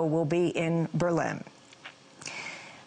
will be in Berlin.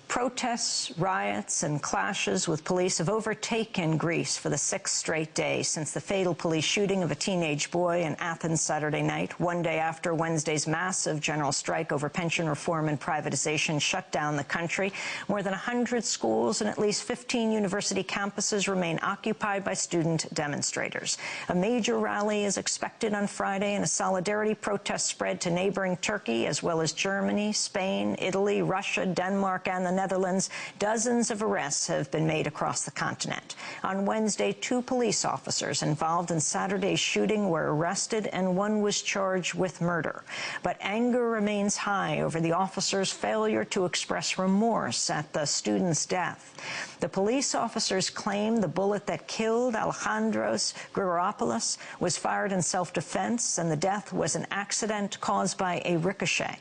Protests, riots, and clashes with police have overtaken Greece for the 6th straight day since the fatal police shooting of a teenage boy in Athens Saturday night, one day after Wednesday's massive general strike over pension reform and privatization shut down the country. More than 100 schools and at least 15 university campuses remain occupied by student demonstrators. A major rally is expected on Friday, and a solidarity protest spread to neighboring Turkey, as well as Germany, Spain, Italy, Russia, Denmark, and the Netherlands. Dozens of arrests have been made across the continent. On Wednesday, 2 police officers involved in Saturday's shooting were arrested and one was charged with murder. But anger remains high over the officers' failure to express remorse at the student's death. The police officers claim the bullet that killed Alejandros Grigoropoulos was fired in self-defense and the death was an accident caused by a ricochet.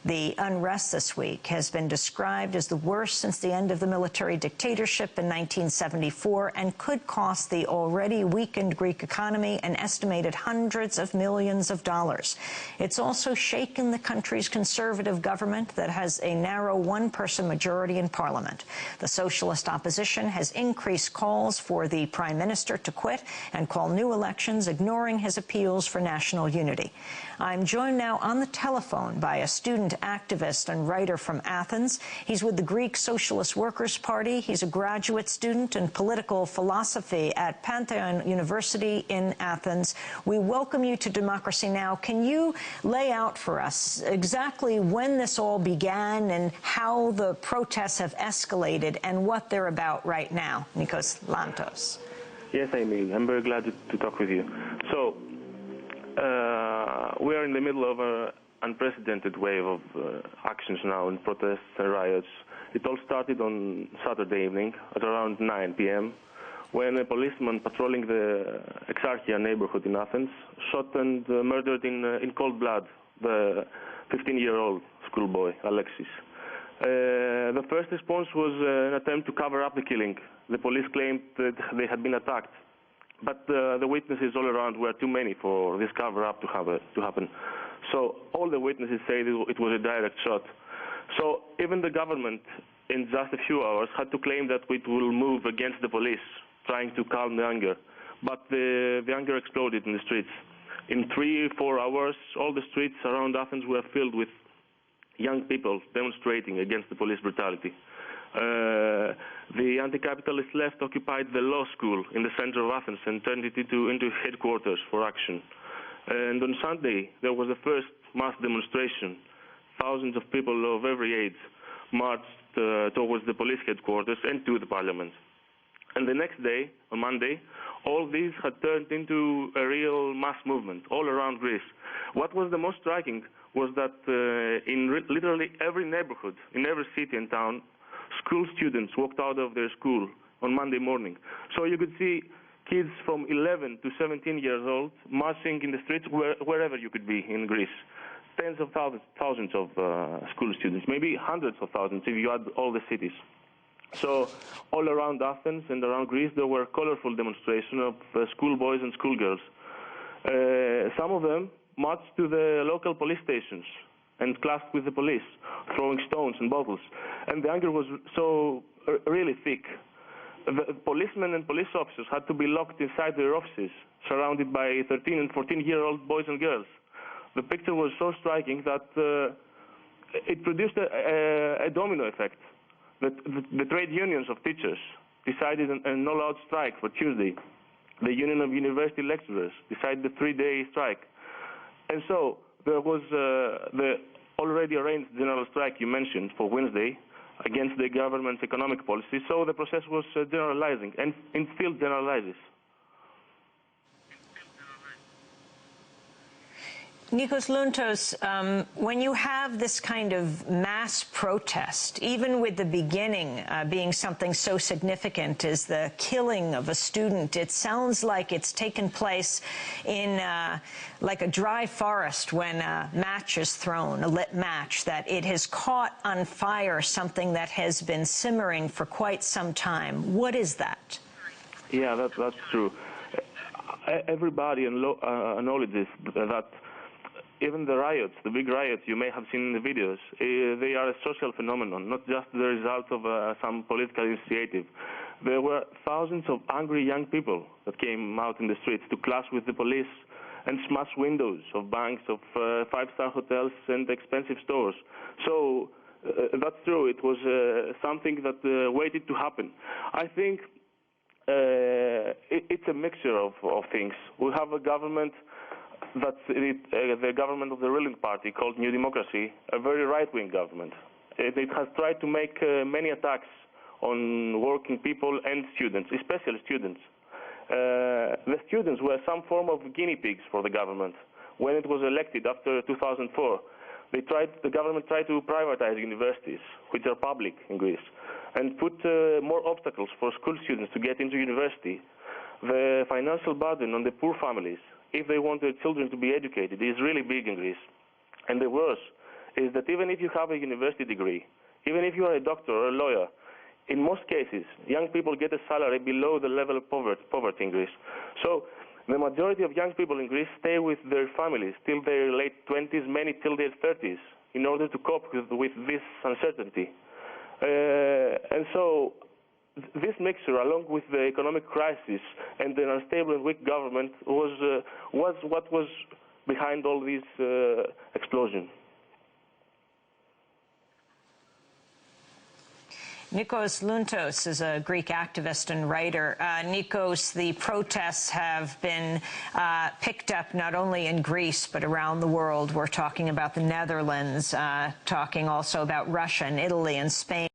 The unrest this week has been described as the worst since the end of the military dictatorship in 1974 and could cost the already weakened Greek economy an estimated hundreds of millions of dollars. It's also shaken the country's conservative government that has a narrow one-person majority in parliament. The socialist opposition has increased calls for the prime minister to quit and call new elections, ignoring his appeals for national unity. I'm joined now on the telephone by a student activist and writer from Athens. He's with the Greek Socialist Workers' Party. He's a graduate student in political philosophy at Pantheon University in Athens. We welcome you to Democracy Now! Can you lay out for us exactly when this all began and how the protests have escalated and what they're about right now? Nikos Lantos. Yes, Amy. I'm very glad to talk with you. So, we are in the middle of an unprecedented wave of actions now in protests and riots. It all started on Saturday evening at around 9 p.m. when a policeman patrolling the Exarchia neighborhood in Athens shot and murdered in cold blood the 15-year-old schoolboy, Alexis. The first response was an attempt to cover up the killing. The police claimed that they had been attacked, but the witnesses all around were too many for this cover-up to happen. So all the witnesses say it was a direct shot. So even the government, in just a few hours, had to claim that it will move against the police, trying to calm the anger. But the anger exploded in the streets. In 3-4 hours, all the streets around Athens were filled with young people demonstrating against the police brutality. The anti-capitalist left occupied the law school in the center of Athens and turned it into headquarters for action. And on Sunday, there was the first mass demonstration. Thousands of people of every age marched towards the police headquarters and to the parliament. And the next day, on Monday, all these had turned into a real mass movement all around Greece. What was the most striking was that in literally every neighborhood, in every city and town, school students walked out of their school on Monday morning. So you could see kids from 11 to 17 years old marching in the streets wherever you could be in Greece. Tens of thousands of school students, maybe hundreds of thousands if you add all the cities. So all around Athens and around Greece, there were colorful demonstrations of schoolboys and schoolgirls. Some of them marched to the local police stations and clashed with the police, throwing stones and bottles. And the anger was so really thick. The policemen and police officers had to be locked inside their offices, surrounded by 13 and 14-year-old boys and girls. The picture was so striking that it produced a domino effect. The trade unions of teachers decided an all-out strike for Tuesday. The Union of University Lecturers decided the 3-day strike. And so there was the already arranged general strike you mentioned for Wednesday against the government's economic policy. So the process was generalizing and still generalizes. Nikos Lantos, when you have this kind of mass protest, even with the beginning being something so significant as the killing of a student, it sounds like it's taken place in like a dry forest when a match is thrown, a lit match, that it has caught on fire something that has been simmering for quite some time. What is that? Yeah, that's true. Everybody acknowledges that even the riots, the big riots you may have seen in the videos, they are a social phenomenon, not just the result of some political initiative. There were thousands of angry young people that came out in the streets to clash with the police and smash windows of banks, of five-star hotels and expensive stores. So that's true. It was something that waited to happen. I think it's a mixture of things. We have a government that's the government of the ruling party called New Democracy, a very right-wing government. It has tried to make many attacks on working people and students, especially students. The students were some form of guinea pigs for the government. When it was elected after 2004, the government tried to privatize universities, which are public in Greece, and put more obstacles for school students to get into university. The financial burden on the poor families, if they want their children to be educated, is really big in Greece. And the worst is that even if you have a university degree, even if you are a doctor or a lawyer, in most cases, young people get a salary below the level of poverty in Greece. So the majority of young people in Greece stay with their families till their late 20s, many till their 30s, in order to cope with this uncertainty. And so this mixture, along with the economic crisis and the unstable and weak government, was what was behind all this explosion. Nikos Lountos is a Greek activist and writer. Nikos, the protests have been picked up not only in Greece but around the world. We're talking about the Netherlands, talking also about Russia and Italy and Spain.